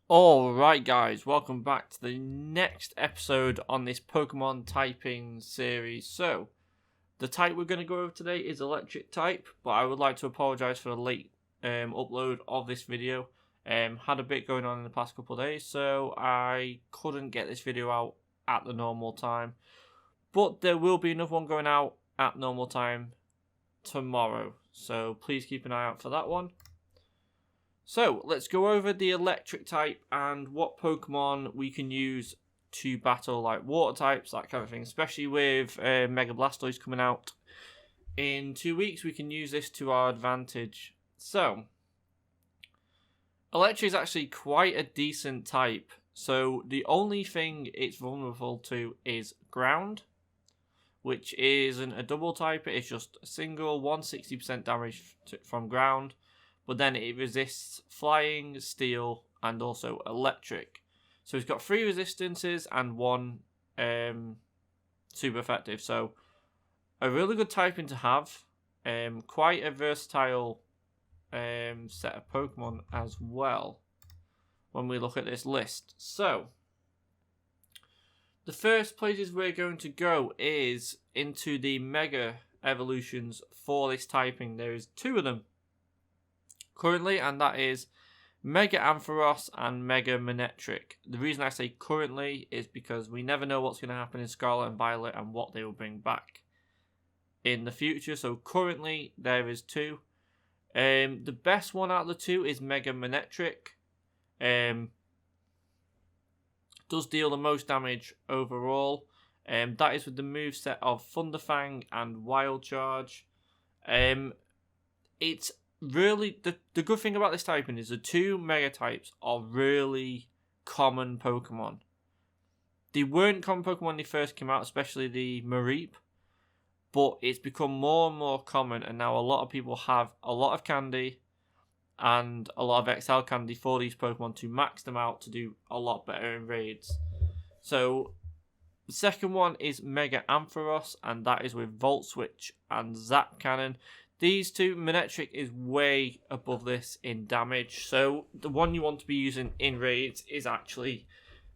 Alright guys, welcome back to the next episode on this Pokemon typing series. So, the type we're going to go over today is electric type, but I would like to apologise for the late upload of this video. Had a bit going on in the past couple of days, so I couldn't get this video out at the normal time. But there will be another one going out at normal time tomorrow, so please keep an eye out for that one. So, let's go over the electric type and what Pokemon we can use to battle like water types, that kind of thing. Especially with Mega Blastoise coming out in 2 weeks, we can use this to our advantage. So, electric is actually quite a decent type. So, the only thing it's vulnerable to is ground, which isn't a double type, it's just a single 160% damage from ground. But then it resists flying, steel, and also electric. So it's got 3 resistances and 1 super effective. So a really good typing to have. Quite a versatile set of Pokemon as well when we look at this list. So the first places we're going to go is into the Mega evolutions for this typing. There is 2 of them currently, and that is Mega Ampharos and Mega Manectric. The reason I say currently is because we never know what's going to happen in Scarlet and Violet and what they will bring back in the future. So currently there is 2. The best one out of the 2 is Mega Manectric. Does deal the most damage overall. That is with the moveset of Thunderfang and Wild Charge. It's really, the good thing about this typing is the 2 Mega types are really common Pokemon. They weren't common Pokemon when they first came out, especially the Mareep, but it's become more and more common, and now a lot of people have a lot of candy and a lot of XL candy for these Pokemon to max them out to do a lot better in raids. So the second one is Mega Ampharos, and that is with Volt Switch and Zap Cannon. These 2, Manectric is way above this in damage, so the one you want to be using in raids is actually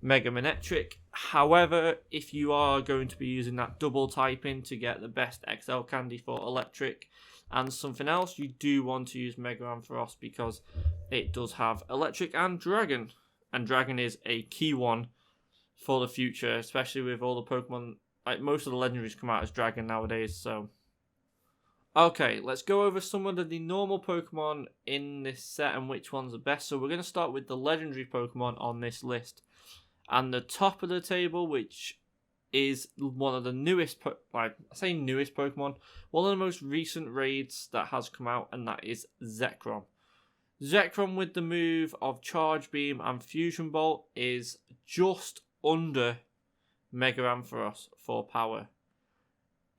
Mega Manectric. However, if you are going to be using that double typing to get the best XL candy for electric and something else, you do want to use Mega Ampharos because it does have electric and dragon. And dragon is a key one for the future, especially with all the Pokemon, like most of the legendaries come out as dragon nowadays, so okay, let's go over some of the normal Pokemon in this set and which ones are best. So we're going to start with the legendary Pokemon on this list. And the top of the table, which is one of the newest, newest Pokemon, one of the most recent raids that has come out, and that is Zekrom. Zekrom with the move of Charge Beam and Fusion Bolt is just under Mega Ampharos for power.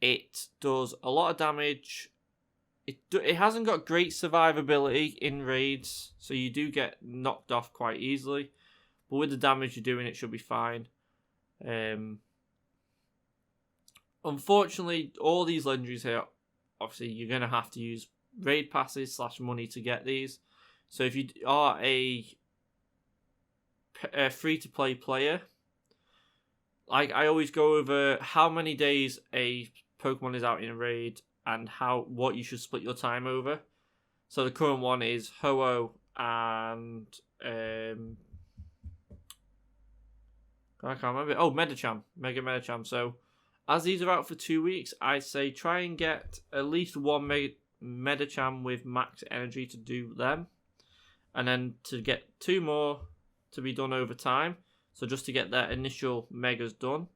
It does a lot of damage. It hasn't got great survivability in raids, so you do get knocked off quite easily. But with the damage you're doing, it should be fine. Unfortunately, all these legendaries here, obviously, you're going to have to use raid passes / money to get these. So if you are a free-to-play player, like I always go over how many days a Pokemon is out in a raid and what you should split your time over. So the current one is Ho-Oh and I can't remember. Oh, Medicham, Mega Medicham. So as these are out for 2 weeks, I say try and get at least 1 Medicham with max energy to do them, and then to get 2 more to be done over time. So just to get their initial Megas done,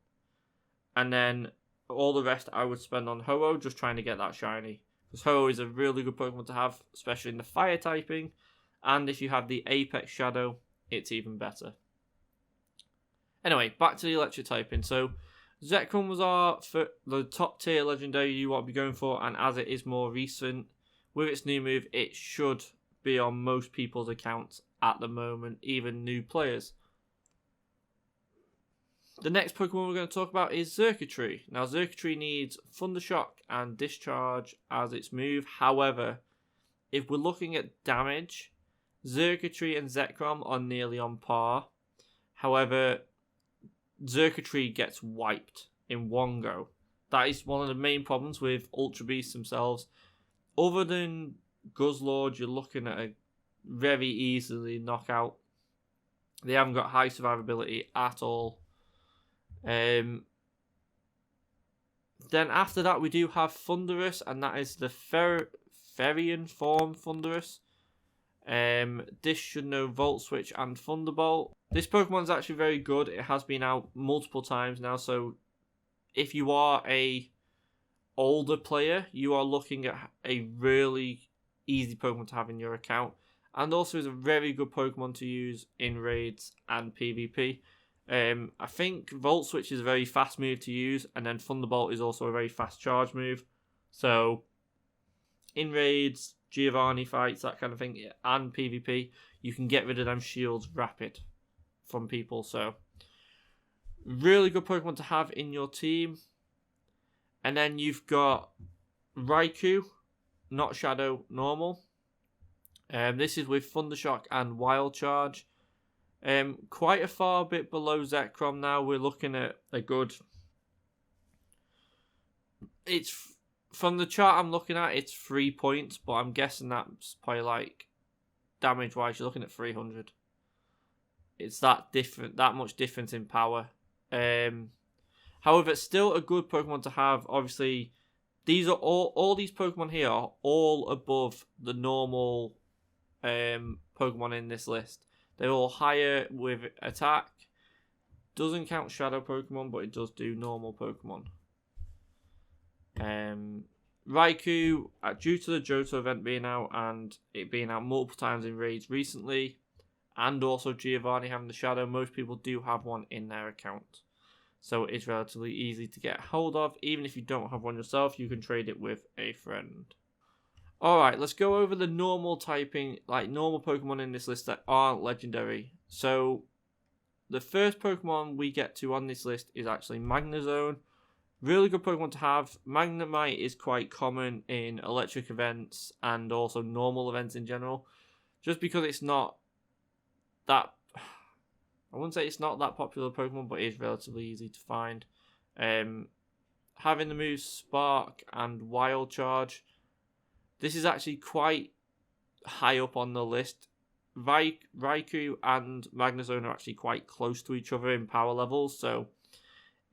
and then all the rest I would spend on Ho-Oh, just trying to get that shiny. Because Ho-Oh is a really good Pokemon to have, especially in the fire typing. And if you have the Apex Shadow, it's even better. Anyway, back to the electric typing. So Zekrom was the top tier legendary you want to be going for. And as it is more recent, with its new move, it should be on most people's accounts at the moment, even new players. The next Pokemon we're going to talk about is Xurkitree. Now, Xurkitree needs Thundershock and Discharge as its move. However, if we're looking at damage, Xurkitree and Zekrom are nearly on par. However, Xurkitree gets wiped in one go. That is one of the main problems with Ultra Beasts themselves. Other than Guzzlord, you're looking at a very easily knockout. They haven't got high survivability at all. Then after that, we do have Thundurus, and that is the Therian form Thundurus. This should know Volt Switch and Thunderbolt. This Pokemon's actually very good. It has been out multiple times now, so if you are a older player, you are looking at a really easy Pokemon to have in your account, and also is a very good Pokemon to use in raids and PvP. I think Volt Switch is a very fast move to use, and then Thunderbolt is also a very fast charge move. So in raids, Giovanni fights, that kind of thing, and PvP, you can get rid of them shields rapid from people. So really good Pokemon to have in your team. And then you've got Raikou, not Shadow, normal. This is with Thundershock and Wild Charge. Quite a far bit below Zekrom now. We're looking at a good... It's from the chart I'm looking at, it's 3 points, but I'm guessing that's probably like damage-wise, you're looking at 300. It's that much difference in power. However, it's still a good Pokemon to have. Obviously, these are all these Pokemon here are all above the normal Pokemon in this list. They're all higher with attack. Doesn't count Shadow Pokemon, but it does do normal Pokemon. Raikou, due to the Johto event being out and it being out multiple times in raids recently, and also Giovanni having the Shadow, most people do have one in their account. So it's relatively easy to get hold of. Even if you don't have one yourself, you can trade it with a friend. Alright, let's go over the normal typing, like normal Pokemon in this list that aren't legendary. So the first Pokemon we get to on this list is actually Magnezone. Really good Pokemon to have. Magnemite is quite common in electric events and also normal events in general. Just because it's not that... I wouldn't say it's not that popular Pokemon, but it is relatively easy to find. Having the moves Spark and Wild Charge, this is actually quite high up on the list. Raikou and Magnezone are actually quite close to each other in power levels, so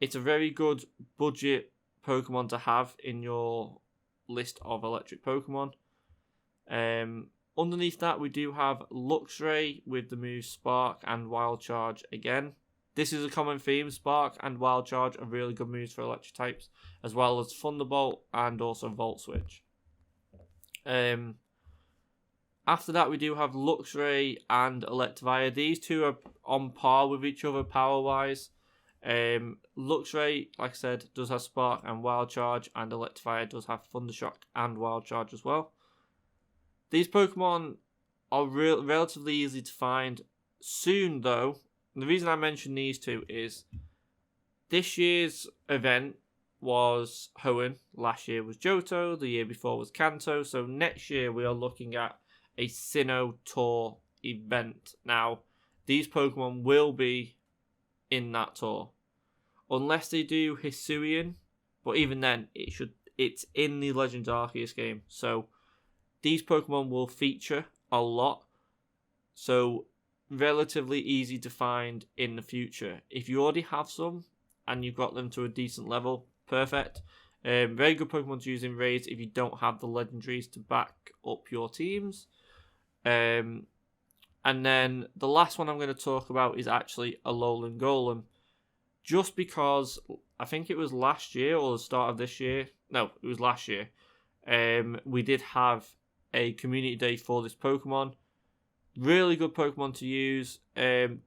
it's a very good budget Pokemon to have in your list of electric Pokemon. Underneath that, we do have Luxray with the moves Spark and Wild Charge again. This is a common theme. Spark and Wild Charge are really good moves for electric types, as well as Thunderbolt and also Volt Switch. After that, we do have Luxray and Electivire. These two are on par with each other power-wise. Luxray, like I said, does have Spark and Wild Charge, and Electivire does have Thundershock and Wild Charge as well. These Pokemon are relatively easy to find. Soon, though, the reason I mention these two is this year's event was Hoenn, last year was Johto, the year before was Kanto, so next year we are looking at a Sinnoh Tour event. Now, these Pokemon will be in that tour. Unless they do Hisuian, but even then, it's in the Legends Arceus game, so these Pokemon will feature a lot, so relatively easy to find in the future. If you already have some and you've got them to a decent level, perfect. Very good Pokemon to use in raids if you don't have the legendaries to back up your teams. And then the last one I'm going to talk about is actually Alolan Golem. Just because I think it was last year or the start of this year. No, it was last year. We did have a community day for this Pokemon. Really good Pokemon to use. It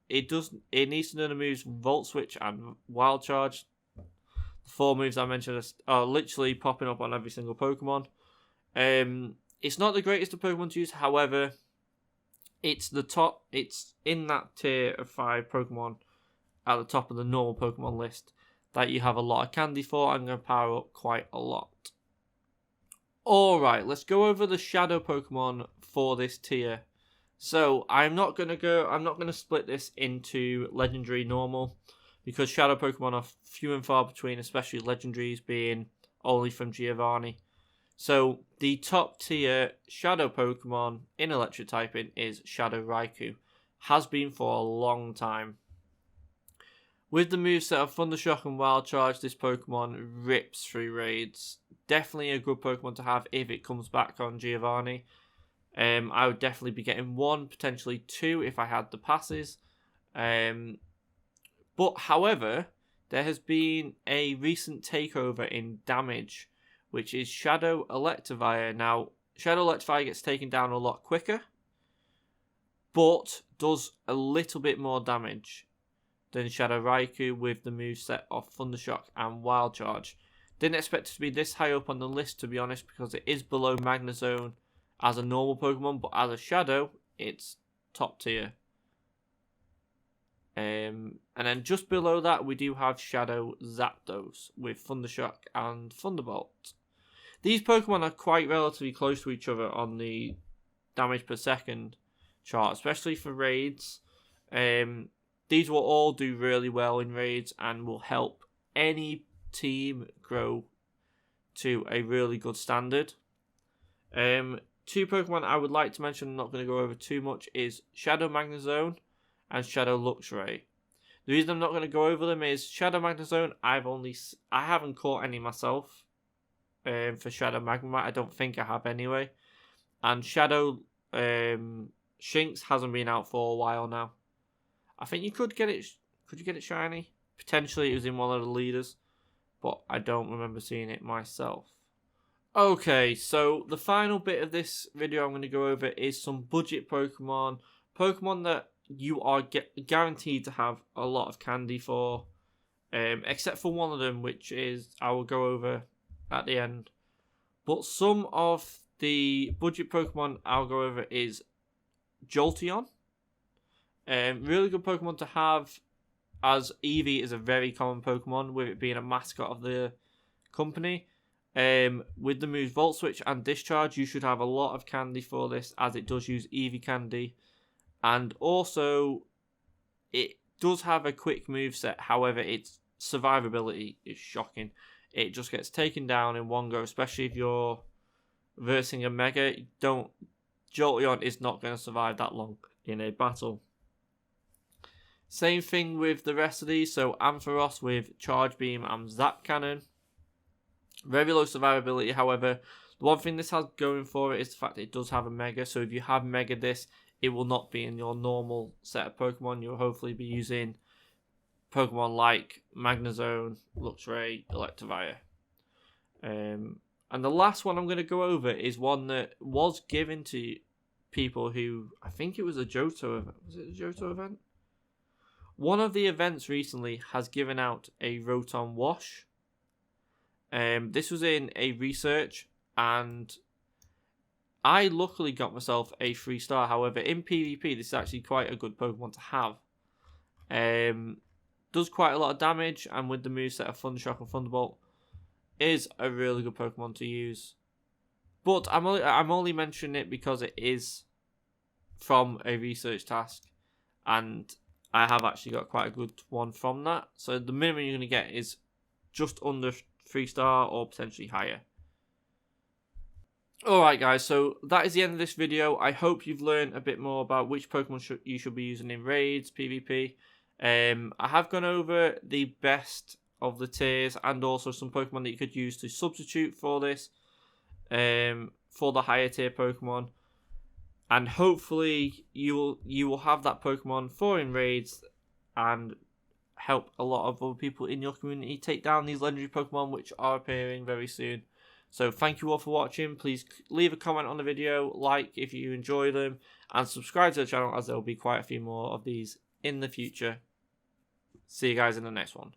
needs to know the moves Volt Switch and Wild Charge. The 4 moves I mentioned are literally popping up on every single Pokemon. It's not the greatest of Pokemon to use, however, it's the top. It's in that tier of 5 Pokemon at the top of the normal Pokemon list that you have a lot of candy for and going to power up quite a lot. Alright, let's go over the shadow Pokemon for this tier. So I'm not gonna split this into legendary normal, because shadow Pokemon are few and far between, especially legendaries being only from Giovanni. So the top tier shadow Pokemon in electric typing is Shadow Raikou. Has been for a long time. With the moveset of Thundershock and Wild Charge, this Pokemon rips through raids. Definitely a good Pokemon to have if it comes back on Giovanni. I would definitely be getting 1, potentially 2 if I had the passes. But however, there has been a recent takeover in damage, which is Shadow Electivire. Now, Shadow Electivire gets taken down a lot quicker, but does a little bit more damage than Shadow Raikou with the moveset of Thundershock and Wild Charge. Didn't expect it to be this high up on the list, to be honest, because it is below Magnezone as a normal Pokemon, but as a Shadow, it's top tier. And then just below that, we do have Shadow Zapdos with Thundershock and Thunderbolt. These Pokemon are quite relatively close to each other on the damage per second chart, especially for raids. These will all do really well in raids and will help any team grow to a really good standard. 2 Pokemon I would like to mention, I'm not going to go over too much, is Shadow Magnezone and Shadow Luxray. The reason I'm not going to go over them is Shadow Magnezone, I haven't caught any myself. For Shadow Magnemite, I don't think I have anyway. And Shadow Shinx hasn't been out for a while now. I think you could get it. Could you get it shiny? Potentially, it was in one of the leaders, but I don't remember seeing it myself. Okay, so the final bit of this video I'm going to go over is some budget Pokemon. Pokemon that you are guaranteed to have a lot of candy for, except for one of them, which is I will go over at the end. But some of the budget Pokemon I'll go over is Jolteon. Really good Pokemon to have, as Eevee is a very common Pokemon, with it being a mascot of the company. With the moves Volt Switch and Discharge, you should have a lot of candy for this, as it does use Eevee candy. And also, it does have a quick moveset, however, its survivability is shocking. It just gets taken down in one go, especially if you're versing a Mega. Jolteon is not going to survive that long in a battle. Same thing with the rest of these. So Ampharos with Charge Beam and Zap Cannon. Very low survivability, however. The one thing this has going for it is the fact that it does have a Mega. So if you have Mega this, it will not be in your normal set of Pokemon. You'll hopefully be using Pokemon like Magnezone, Luxray, Electivire. And the last one I'm going to go over is one that was given to people who, I think it was a Johto event. Was it a Johto event? One of the events recently has given out a Rotom Wash. This was in a research, and I luckily got myself a 3-star. However, in PvP, this is actually quite a good Pokemon to have. Does quite a lot of damage, and with the moveset of Thundershock and Thunderbolt, is a really good Pokemon to use. But I'm only mentioning it because it is from a research task, and I have actually got quite a good one from that. So the minimum you're going to get is just under 3-star or potentially higher. Alright guys, so that is the end of this video. I hope you've learned a bit more about which Pokemon you should be using in raids, PvP. I have gone over the best of the tiers and also some Pokemon that you could use to substitute for this, for the higher tier Pokemon. And hopefully you will have that Pokemon for in raids and help a lot of other people in your community take down these legendary Pokemon, which are appearing very soon. So thank you all for watching. Please leave a comment on the video, like if you enjoy them, and subscribe to the channel, as there will be quite a few more of these in the future. See you guys in the next one.